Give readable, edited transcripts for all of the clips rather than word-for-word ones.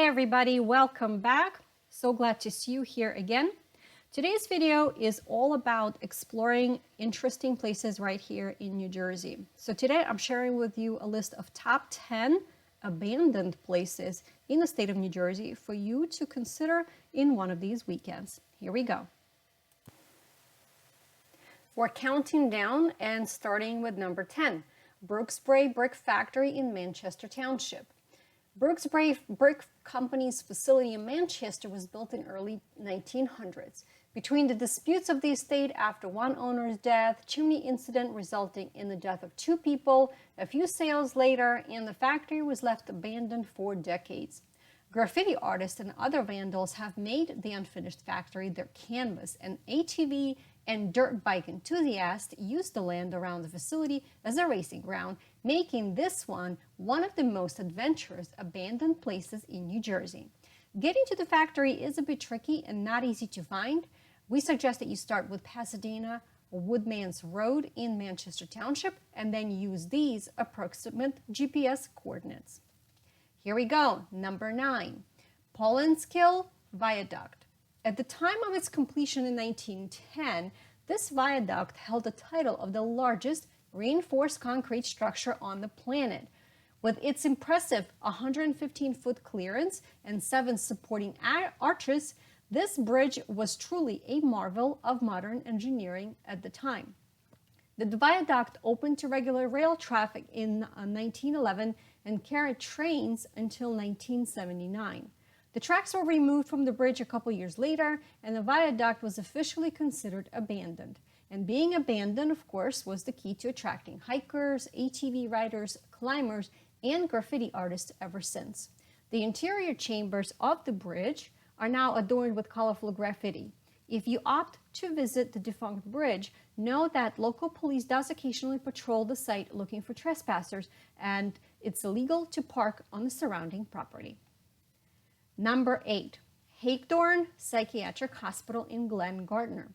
Hey everybody, welcome back. So glad to see you here again. Today's video is all about exploring interesting places right here in New Jersey. So today I'm sharing with you a list of top 10 abandoned places in the state of New Jersey for you to consider in one of these weekends. Here we go. We're counting down and starting with number 10, Brooksbrae Brick Factory in Manchester Township. Brooksbrae Brick Company's facility in Manchester was built in early 1900s. Between the disputes of the estate after one owner's death, chimney incident resulting in the death of 2 people, a few sales later, and the factory was left abandoned for decades. Graffiti artists and other vandals have made the unfinished factory their canvas, and ATV and dirt bike enthusiasts use the land around the facility as a racing ground, making this one of the most adventurous abandoned places in New Jersey. Getting to the factory is a bit tricky and not easy to find. We suggest that you start with Pasadena or Woodman's Road in Manchester Township and then use these approximate GPS coordinates. Here we go, number 9, Paulinskill Viaduct. At the time of its completion in 1910, this viaduct held the title of the largest reinforced concrete structure on the planet. With its impressive 115-foot clearance and 7 supporting arches, this bridge was truly a marvel of modern engineering at the time. The viaduct opened to regular rail traffic in 1911 and carried trains until 1979. The tracks were removed from the bridge a couple years later, and the viaduct was officially considered abandoned. And being abandoned, of course, was the key to attracting hikers, ATV riders, climbers, and graffiti artists ever since. The interior chambers of the bridge are now adorned with colorful graffiti. If you opt to visit the defunct bridge, know that local police does occasionally patrol the site looking for trespassers, and it's illegal to park on the surrounding property. Number 8, Hagedorn Psychiatric Hospital in Glen Gardner.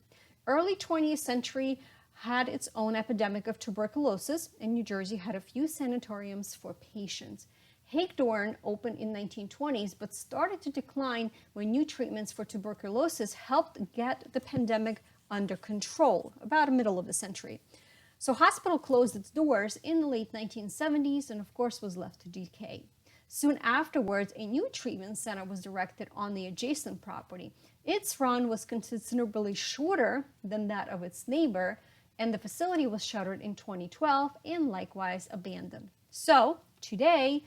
Early 20th century had its own epidemic of tuberculosis, and New Jersey had a few sanatoriums for patients. Hagedorn opened in 1920s, but started to decline when new treatments for tuberculosis helped get the pandemic under control, about the middle of the century. So hospital closed its doors in the late 1970s and of course was left to decay. Soon afterwards, a new treatment center was erected on the adjacent property. Its run was considerably shorter than that of its neighbor, and the facility was shuttered in 2012 and likewise abandoned. So today,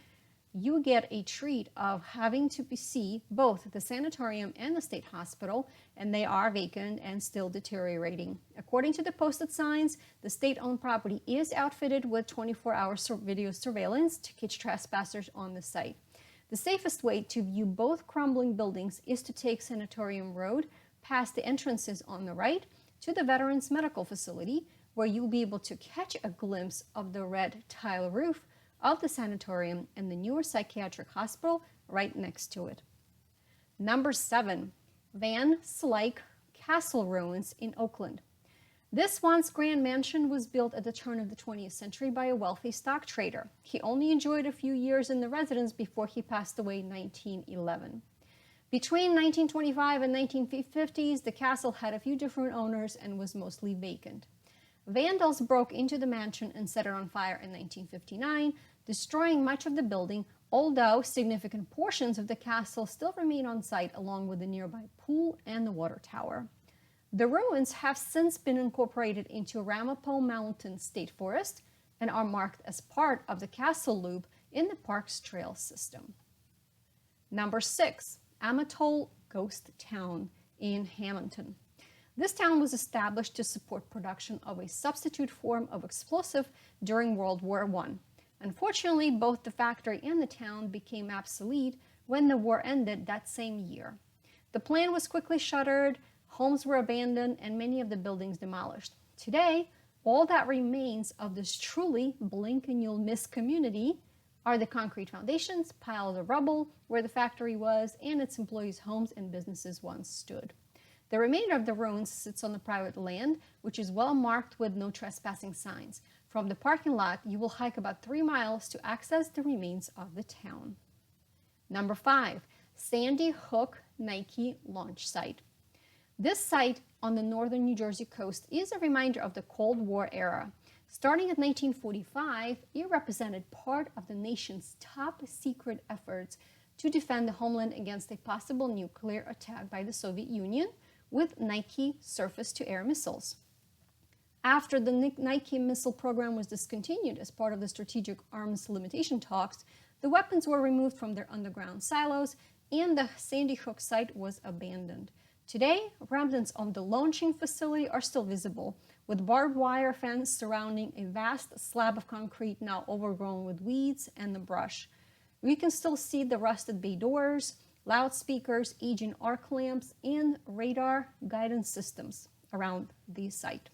you get a treat of having to see both the sanatorium and the state hospital, and they are vacant and still deteriorating. According to the posted signs, the state-owned property is outfitted with 24-hour video surveillance to catch trespassers on the site. The safest way to view both crumbling buildings is to take Sanatorium Road past the entrances on the right to the Veterans Medical Facility, where you'll be able to catch a glimpse of the red tile roof of the sanatorium and the newer psychiatric hospital right next to it. Number 7, Van Slyke Castle Ruins in Oakland. This once grand mansion was built at the turn of the 20th century by a wealthy stock trader. He only enjoyed a few years in the residence before he passed away in 1911. Between 1925 and 1950s, the castle had a few different owners and was mostly vacant. Vandals broke into the mansion and set it on fire in 1959, destroying much of the building, although significant portions of the castle still remain on site along with the nearby pool and the water tower. The ruins have since been incorporated into Amatol Mountain State Forest and are marked as part of the Castle Loop in the Parks Trail system. Number 6, Amatol Ghost Town in Hamilton. This town was established to support production of a substitute form of explosive during World War I. Unfortunately, both the factory and the town became obsolete when the war ended that same year. The plant was quickly shuttered, homes were abandoned, and many of the buildings demolished. Today, all that remains of this truly blink and you'll miss community are the concrete foundations, piles of rubble where the factory was, and its employees' homes and businesses once stood. The remainder of the ruins sits on the private land, which is well marked with no trespassing signs. From the parking lot, you will hike about 3 miles to access the remains of the town. Number 5, Sandy Hook Nike launch site. This site on the northern New Jersey coast is a reminder of the Cold War era. Starting in 1945, it represented part of the nation's top secret efforts to defend the homeland against a possible nuclear attack by the Soviet Union with Nike surface-to-air missiles. After the Nike missile program was discontinued as part of the strategic arms limitation talks, the weapons were removed from their underground silos and the Sandy Hook site was abandoned. Today, remnants of the launching facility are still visible, with barbed wire fence surrounding a vast slab of concrete now overgrown with weeds and the brush. We can still see the rusted bay doors, loudspeakers, aging arc lamps, and radar guidance systems around the site.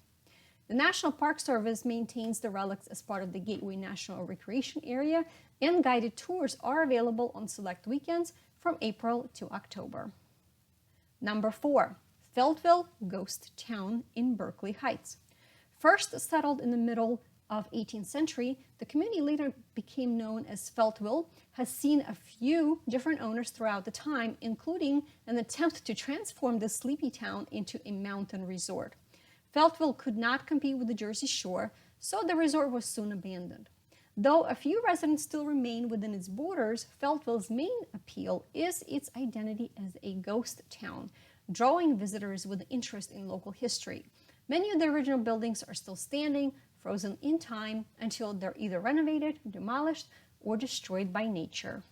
The National Park Service maintains the relics as part of the Gateway National Recreation Area, and guided tours are available on select weekends from April to October. Number 4, Feltville Ghost Town in Berkeley Heights. First settled in the middle of 18th century, the community later became known as Feltville, has seen a few different owners throughout the time, including an attempt to transform the sleepy town into a mountain resort. Feltville could not compete with the Jersey Shore, so the resort was soon abandoned. Though a few residents still remain within its borders, Feltville's main appeal is its identity as a ghost town, drawing visitors with interest in local history. Many of the original buildings are still standing, frozen in time, until they're either renovated, demolished, or destroyed by nature.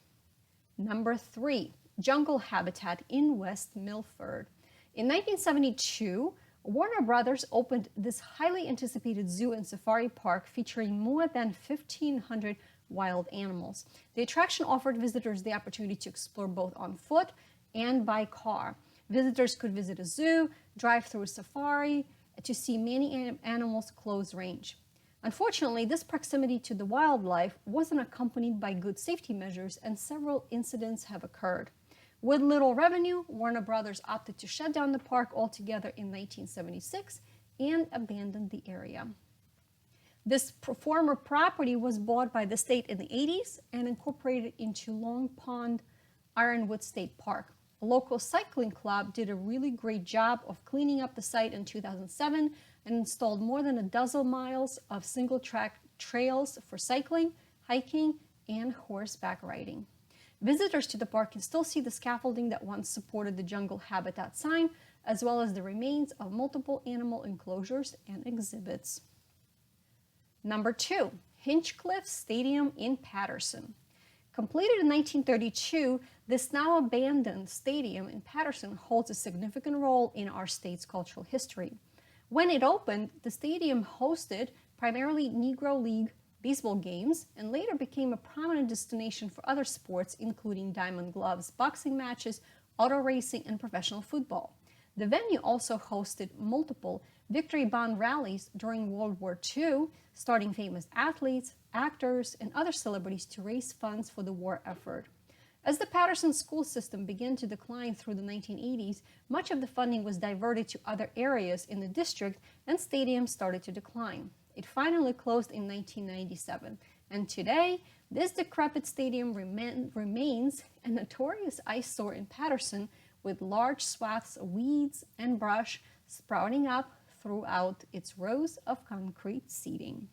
Number 3, jungle habitat in West Milford. In 1972, Warner Brothers opened this highly anticipated zoo and safari park featuring more than 1,500 wild animals. The attraction offered visitors the opportunity to explore both on foot and by car. Visitors could visit a zoo, drive through a safari, to see many animals close range. Unfortunately, this proximity to the wildlife wasn't accompanied by good safety measures, and several incidents have occurred. With little revenue, Warner Brothers opted to shut down the park altogether in 1976 and abandoned the area. This former property was bought by the state in the 80s and incorporated into Long Pond Ironwood State Park. A local cycling club did a really great job of cleaning up the site in 2007 and installed more than a dozen miles of single-track trails for cycling, hiking, and horseback riding. Visitors to the park can still see the scaffolding that once supported the jungle habitat sign, as well as the remains of multiple animal enclosures and exhibits. Number 2, Hinchliffe Stadium in Paterson. Completed in 1932, this now abandoned stadium in Paterson holds a significant role in our state's cultural history. When it opened, the stadium hosted primarily Negro League baseball games and later became a prominent destination for other sports, including diamond gloves, boxing matches, auto racing, and professional football. The venue also hosted multiple victory bond rallies during World War II, starting famous athletes, actors, and other celebrities to raise funds for the war effort. As the Paterson school system began to decline through the 1980s, much of the funding was diverted to other areas in the district, and stadiums started to decline. It finally closed in 1997, and today, this decrepit stadium remains a notorious eyesore in Paterson, with large swaths of weeds and brush sprouting up throughout its rows of concrete seating.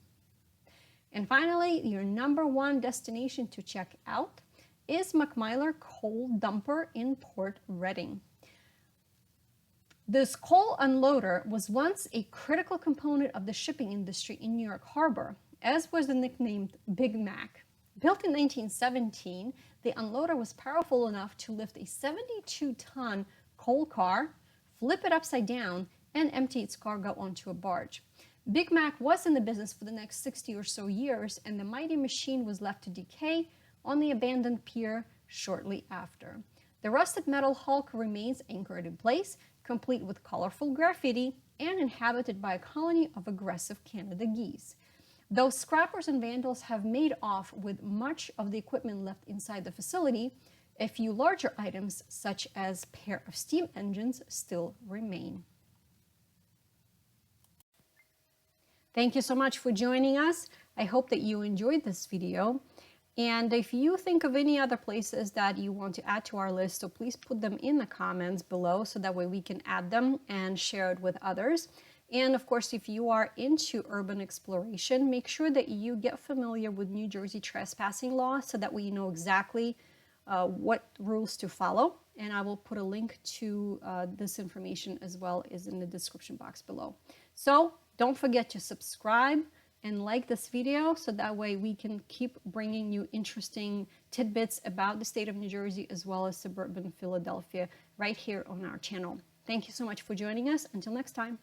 And finally, your number 1 destination to check out is McMyler Coal Dumper in Port Reading. This coal unloader was once a critical component of the shipping industry in New York Harbor, as was the nickname Big Mac. Built in 1917, the unloader was powerful enough to lift a 72-ton coal car, flip it upside down, and empty its cargo onto a barge. Big Mac was in the business for the next 60 or so years, and the mighty machine was left to decay on the abandoned pier shortly after. The rusted metal hulk remains anchored in place, complete with colorful graffiti and inhabited by a colony of aggressive Canada geese. Though scrappers and vandals have made off with much of the equipment left inside the facility, a few larger items, such as a pair of steam engines, still remain. Thank you so much for joining us. I hope that you enjoyed this video. And if you think of any other places that you want to add to our list, so please put them in the comments below so that way we can add them and share it with others. And of course, if you are into urban exploration, make sure that you get familiar with New Jersey trespassing law so that way you know exactly what rules to follow. And I will put a link to this information as well as in the description box below. So don't forget to subscribe and like this video so that way we can keep bringing you interesting tidbits about the state of New Jersey as well as suburban Philadelphia right here on our channel. Thank you so much for joining us. Until next time.